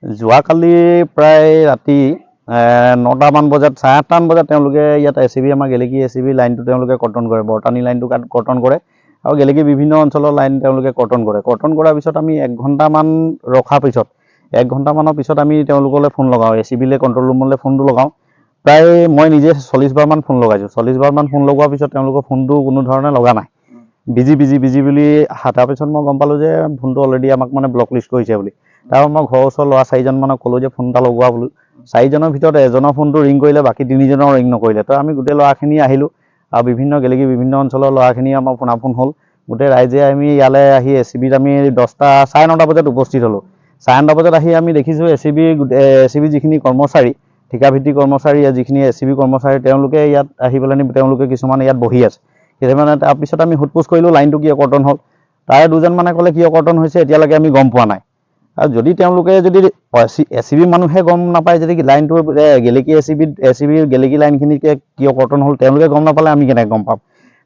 যোৱাকালি প্ৰায় ৰাতি 9টামান বজাত 8:30মান বজাত তেওঁলোকে ইয়াত এচিবি আমাৰ গেলেকী এচিবি লাইনটো তেওঁলোকে কৰ্তন কৰে, বৰতানী লাইনটো কৰ্তন কৰে আৰু গেলেকী বিভিন্ন অঞ্চলৰ লাইন তেওঁলোকে কৰ্তন কৰে। কৰ্তন কৰাৰ পিছত আমি 1 ঘণ্টামান ৰখাৰ পিছত 1 ঘণ্টামানৰ পিছত আমি তেওঁলোকলৈ ফোন লগাওঁ, এচিবিলৈ কণ্ট্ৰল ৰুমলৈ ফোনটো লগাওঁ। প্ৰায় মই নিজে 40 বাৰমান ফোন লগাইছোঁ। 40 বাৰমান ফোন লগোৱাৰ পিছত তেওঁলোকৰ ফোনটো কোনো ধৰণে লগা নাই, বিজি বুলি। তাৰপিছত মই গম পালোঁ যে ফোনটো অলৰেডি আমাক মানে ব্লক লিষ্ট কৰিছে বুলি। তাৰপৰা মই ঘৰৰ ওচৰৰ ল'ৰা 4জনমানক ক'লোঁ যে ফোন এটা লগোৱা বোলো। 4জনৰ ভিতৰত এজনৰ ফোনটো ৰিং কৰিলে, বাকী 3জনৰ ৰিং নকৰিলে। তো আমি গোটেই ল'ৰাখিনি আহিলোঁ আৰু গেলেকী বিভিন্ন অঞ্চলৰ ল'ৰাখিনি আমাৰ ফোনাফোন হ'ল। গোটেই ৰাইজে আমি ইয়ালৈ আহি এচিবিত আমি 9:30 বজাত উপস্থিত হ'লোঁ। 9:30 বজাত আহি আমি দেখিছোঁ এচিবি যিখিনি কৰ্মচাৰী, ঠিকাভিত্তিক কৰ্মচাৰী, যিখিনি এচিবি কৰ্মচাৰী, তেওঁলোকে ইয়াত আহি পেলাই তেওঁলোকে কিছুমান ইয়াত বহি আছে। কিছুমানে তাৰপিছত আমি সোধপোছ কৰিলোঁ লাইনটো কিয় কৰ্তন হ'ল। তাৰে 2জনমানে ক'লে কিয় কৰ্তন হৈছে এতিয়ালৈকে আমি গম পোৱা নাই। আৰু যদি তেওঁলোকে যদি এচিবি মানুহে গম নাপায়, যদি লাইনটো গেলেকী এচিবিৰ গেলেকী লাইনখিনিকে কিয় কৰ্তন হ'ল তেওঁলোকে গম নাপালে আমি কেনেকৈ গম পাম।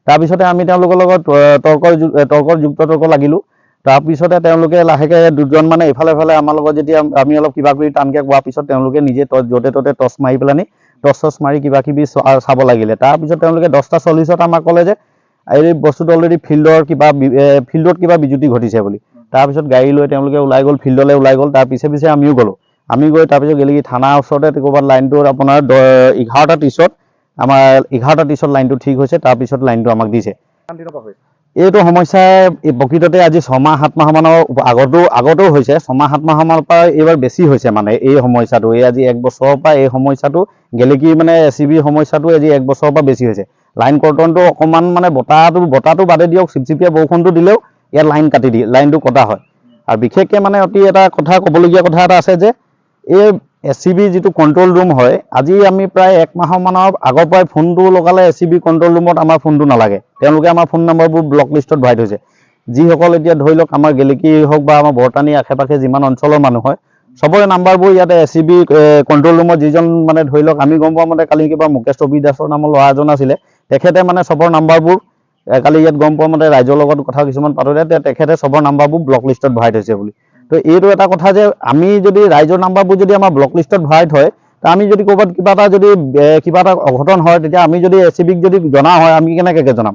তাৰপিছতে আমি তেওঁলোকৰ লগত তৰ্ক লাগিলোঁ। তাৰপিছতে তেওঁলোকে লাহেকৈ 2জনমানে ইফালে আমাৰ লগত যেতিয়া আমি অলপ কিবাকিবি টানকৈ কোৱাৰ পিছত তেওঁলোকে নিজে য'তে ত'তে টৰ্চ মাৰি পেলানি টৰ্চ মাৰি কিবাকিবি চাব লাগিলে। তাৰপিছত তেওঁলোকে 10:40 আমাক ক'লে যে এই বস্তুটো অলৰেডি ফিল্ডত কিবা বিজুতি ঘটিছে বুলি। তাৰপিছত গাড়ী লৈ তেওঁলোকে ওলাই গ'ল, ফিল্ডলৈ ওলাই গ'ল। তাৰ পিছে আমিও গ'লোঁ। আমি গৈ তাৰপিছত গেলেকী থানাৰ ওচৰতে ক'ৰবাত লাইনটোত আপোনাৰ 11:30 আমাৰ 11:30 লাইনটো ঠিক হৈছে। তাৰপিছত লাইনটো আমাক দিছে। এইটো সমস্যা প্ৰকৃততে আজি 6-7 মাহমানৰ আগতো হৈছে। 6-7 মাহমানৰ পৰা এইবাৰ বেছি হৈছে মানে এই সমস্যাটো। আজি 1 বছৰৰ পৰা এই সমস্যাটো গেলেকী মানে এচিবিৰ সমস্যাটো আজি 1 বছৰৰ পৰা বেছি হৈছে। লাইন কৰ্তনটো অকণমান মানে বতাহটো বাদে দিয়ক, চিপচিপীয়া বৰষুণটো দিলেও ইয়াত লাইনটো কটা হয়। আৰু বিশেষকৈ মানে অতি এটা কথা ক'বলগীয়া কথা এটা আছে যে এই এচিবি যিটো কণ্ট্ৰল ৰুম হয়, আজি আমি প্ৰায় 1 মাহমানৰ আগৰ পৰাই ফোনটো লগালে এচিবি কণ্ট্ৰল ৰুমত আমাৰ ফোনটো নালাগে। তেওঁলোকে আমাৰ ফোন নম্বৰবোৰ ব্লক লিষ্টত ভৰাই থৈছে। যিসকল এতিয়া ধৰি লওক আমাৰ গেলেকী হওক বা আমাৰ বৰতানী আশে-পাশে যিমান অঞ্চলৰ মানুহ হয়, চবৰে নাম্বাৰবোৰ ইয়াতে এচিবি কণ্ট্ৰল ৰুমত যিজন মানে ধৰি লওক আমি গম পোৱা মতে কালি কিবা মুকেশ ৰবি দাসৰ নামৰ ল'ৰা এজন আছিলে, তেখেতে মানে চবৰ নাম্বাৰবোৰ কালি ইয়াত গম পোৱা মতে ৰাইজৰ লগত কথা কিছুমান পাতোতে তেখেতে চবৰ নাম্বাৰবোৰ ব্লক লিষ্টত ভৰাই থৈছে বুলি। তো এইটো এটা কথা যে আমি যদি ৰাইজৰ নাম্বাৰবোৰ যদি আমাৰ ব্লক লিষ্টত ভৰাই থয়, আমি যদি ক'ৰবাত কিবা এটা অঘটন হয়, তেতিয়া আমি যদি এচিবিক যদি জনা হয়, আমি কেনেকৈ জনাম?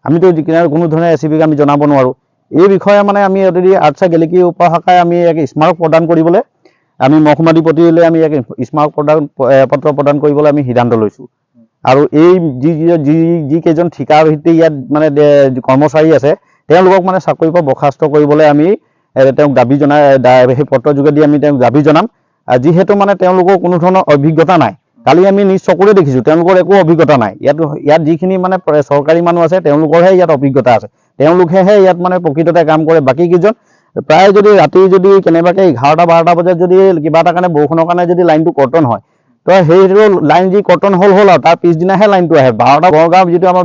আমিতো কোনো ধৰণে এচিবিক আমি জনাব নোৱাৰোঁ। এই বিষয়ে মানে আমি যদি আৰ্টছা গেলেকী উপশাখাই আমি এক স্মাৰক প্ৰদান কৰিবলৈ, আমি মহকুমাধিপতিলৈ আমি এক স্মাৰক পত্ৰ প্ৰদান কৰিবলৈ আমি সিদ্ধান্ত লৈছোঁ। আৰু এই যিকেইজন ঠিকাভিত্তিক ইয়াত মানে কৰ্মচাৰী আছে, তেওঁলোকক মানে চাকৰিৰ পৰা বৰ্খাস্ত কৰিবলৈ আমি তেওঁক দাবী সেই পত্ৰৰ যোগেদি আমি তেওঁক দাবী জনাম। যিহেতু মানে তেওঁলোকৰ কোনো ধৰণৰ অভিজ্ঞতা নাই। কালি আমি নিজ চকুৰে দেখিছোঁ তেওঁলোকৰ একো অভিজ্ঞতা নাই। ইয়াত যিখিনি মানে চৰকাৰী মানুহ আছে তেওঁলোকৰহে ইয়াত অভিজ্ঞতা আছে। তেওঁলোকেহে ইয়াত মানে প্ৰকৃততে কাম কৰে। বাকীকেইজন প্ৰায় যদি ৰাতি যদি কেনেবাকৈ 11-12 বজাত যদি কিবা এটা কাৰণে বৰষুণৰ কাৰণে যদি লাইনটো কৰ্তন হয়, তো সেইটো লাইন যি কৰ্তন হ'ল আৰু তাৰ পিছদিনাহে লাইনটো আহে। 12টা গড়গাঁও যিটো আমাৰ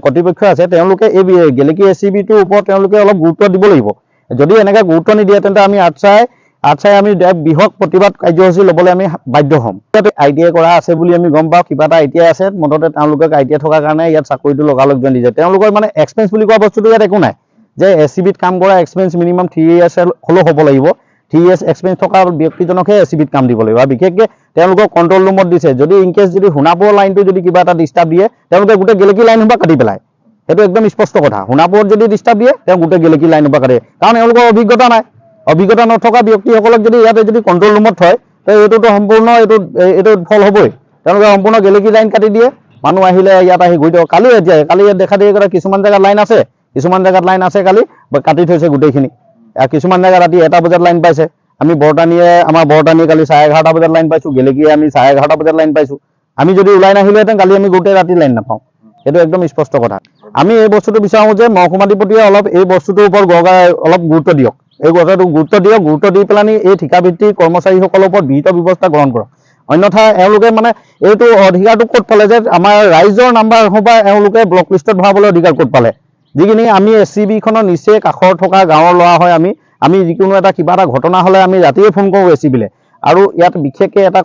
কৰ্তৃপক্ষ আছে, তেওঁলোকে এই গেলেকী এচিবিটোৰ ওপৰত তেওঁলোকে অলপ গুৰুত্ব দিব লাগিব। যদি এনেকৈ গুৰুত্ব নিদিয়ে তেন্তে আমি আৰ্টছাই আমি বৃহৎ প্ৰতিবাদ কাৰ্যসূচী ল'বলৈ আমি বাধ্য হ'ম। ITI কৰা আছে বুলি আমি গম পাওঁ, কিবা এটা ITI আছে, মুঠতে তেওঁলোকক ITI থকাৰ কাৰণে ইয়াত চাকৰিটো লগালগ জইন দিছে। তেওঁলোকৰ মানে এক্সপেৰিয়েঞ্চ বুলি কোৱা বস্তুটো ইয়াত একো নাই। যে এচিবিত কাম কৰা এক্সপেৰিয়েঞ্চ মিনিমাম 3 years হ'লেও হ'ব লাগিব। 3 years এক্সপেৰিয়েঞ্চ থকা ব্যক্তিজনকহে এচিবিত কাম দিব লাগিব। আৰু বিশেষকৈ তেওঁলোকক কণ্ট্ৰল ৰুমত দিছে। যদি ইনকেছ যদি সোণাপুৰ লাইনটো যদি কিবা এটা ডিষ্টাৰ্ব দিয়ে, তেওঁলোকে গোটেই গেলেকী লাইন সোপা কাটি পেলায়। সেইটো একদম স্পষ্ট কথা। সোণাপুৰত যদি ডিষ্টাৰ্ব দিয়ে, তেওঁ গোটেই গেলেকী লাইন সোপা কাটে। কাৰণ এওঁলোকৰ অভিজ্ঞতা নাই। অভিজ্ঞতা নথকা ব্যক্তিসকলক যদি ইয়াতে যদি কণ্ট্ৰল ৰুমত থয়, তো এইটোতো সম্পূৰ্ণ এইটো ফল হ'বই। তেওঁলোকে সম্পূৰ্ণ গেলেকী লাইন কাটি দিয়ে। মানুহ আহিলে ইয়াত আহি ঘূৰি দিয়ক। কালি ইয়াত দেখা দিয়ে কিছুমান জেগাত লাইন আছে, কালি কাটি থৈছে গোটেইখিনি। কিছুমান জেগাত ৰাতি 1টা বজাত লাইন পাইছে। আমাৰ বৰতানীয়ে কালি 11:30 বজাত লাইন পাইছোঁ, গেলেকীয়ে আমি 11:30 বজাত লাইন পাইছোঁ। আমি যদি ওলাই নাহিলোহেঁতেন কালি আমি গোটেই ৰাতি লাইন নাপাওঁ। এইটো একদম স্পষ্ট কথা। আমি এই বস্তুটো বিচাৰোঁ যে মহকুমাধিপতিয়ে অলপ এই বস্তুটোৰ ওপৰত অলপ গুৰুত্ব দিয়ক। এই কথাটো গুৰুত্ব দি পেলাই এই ঠিকাভিত্তিক কৰ্মচাৰীসকলৰ ওপৰত বিহিত ব্যৱস্থা গ্ৰহণ কৰক। অন্যথা এওঁলোকে মানে এইটো অধিকাৰটো ক'ত পালে যে আমাৰ ৰাইজৰ নাম্বাৰ সোপা এওঁলোকে ব্লক লিষ্টত ভৰাবলৈ অধিকাৰ ক'ত পালে? যিখিনি আমি এচিবিখনৰ নিচেই কাষৰ থকা গাঁৱৰ ল'ৰা হয়, আমি যিকোনো কিবা এটা ঘটনা হ'লে আমি ৰাতিয়ে ফোন কৰোঁ এচিবিলৈ। আৰু ইয়াত বিশেষকৈ এটা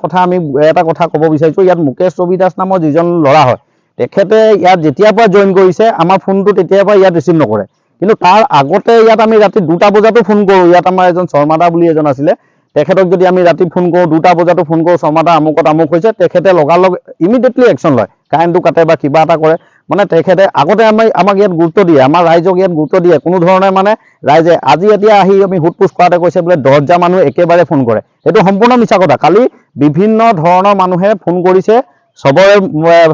কথা ক'ব বিচাৰিছোঁ, ইয়াত মুকেশ ৰবি দাস নামৰ যিজন ল'ৰা হয়, তেখেতে ইয়াত যেতিয়াৰ পৰা জইন কৰিছে আমাৰ ফোনটো তেতিয়াৰ পৰা ইয়াত ৰিচিভ নকৰে। কিন্তু তাৰ আগতে ইয়াত আমি ৰাতি 2টা বজাতো ফোন কৰোঁ। ইয়াত আমাৰ এজন শৰ্মাদা বুলি এজন আছিলে, তেখেতক যদি আমি ৰাতি ফোন কৰোঁ, 2টা বজাতো ফোন কৰোঁ, শৰ্মাদা আমুকত আমুক হৈছে, তেখেতে লগালগ ইমিডিয়েটলি একশ্যন লয়, কাৰেণ্টটো কাটে বা কিবা এটা কৰে। মানে তেখেতে আগতে আমাক ইয়াত গুৰুত্ব দিয়ে, আমাৰ ৰাইজক ইয়াত গুৰুত্ব দিয়ে। কোনো ধৰণে মানে ৰাইজে আজি এতিয়া আহি আমি সোধ পোছ কৰাতে কৈছে বোলে 10 হাজাৰ মানুহে একেবাৰে ফোন কৰে। এইটো সম্পূৰ্ণ মিছা কথা। কালি বিভিন্ন ধৰণৰ মানুহে ফোন কৰিছে,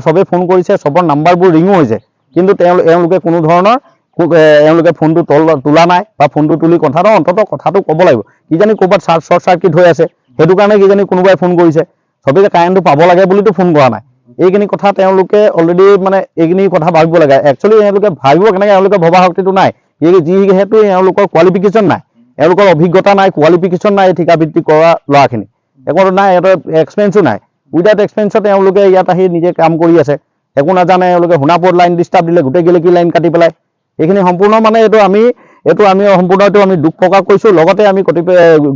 চবেই ফোন কৰিছে, চবৰ নাম্বাৰবোৰ ৰিঙো হৈছে, কিন্তু এওঁলোকে কোনো ধৰণৰ এওঁলোকে ফোনটো তোলা নাই বা ফোনটো তুলি কথাটো ক'ব লাগিব। কিজানি ক'ৰবাত শ্বৰ্ট চাৰ্কিট হৈ আছে, সেইটো কাৰণে কিজানি কোনোবাই ফোন কৰিছে। চবেই যে কাৰেণ্টটো পাব লাগে বুলিতো ফোন কৰা নাই। এইখিনি কথা তেওঁলোকে অলৰেডি মানে এইখিনি কথা ভাবিব লাগে। একচুৱেলি এওঁলোকে ভাবিব কেনেকৈ, এওঁলোকে ভবা শক্তিটো নাই। যিহেতু এওঁলোকৰ কোৱালিফিকেশ্যন নাই, এওঁলোকৰ অভিজ্ঞতা নাই, কোৱালিফিকেশ্যন নাই, এই ঠিকা ভিত্তিক কৰা ল'ৰাখিনি একো নাই, সিহঁতৰ এক্সপেৰিয়েঞ্চো নাই। উইদাউট এক্সপেৰিয়েঞ্চত এওঁলোকে ইয়াত আহি নিজে কাম কৰি আছে, একো নাজানে। এওঁলোকে সোণাপুৰত লাইন ডিষ্টাৰ্ব দিলে, গোটেই গেলেকী লাইন কাটি পেলাই। এইখিনি সম্পূৰ্ণ মানে এইটো আমি সম্পূৰ্ণ আমি দুখ প্ৰকাশ কৰিছোঁ। লগতে আমি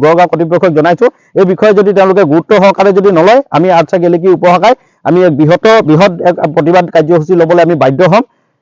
গড়গাঁও কৰ্তৃপক্ষক জনাইছোঁ, এই বিষয়ে যদি তেওঁলোকে গুৰুত্ব সহকাৰে যদি নলয়, আমি আৰ্টছা গেলেকী উপশাখাই আমি বৃহৎ এক প্ৰতিবাদ কাৰ্যসূচী ল'বলৈ আমি বাধ্য হ'ম।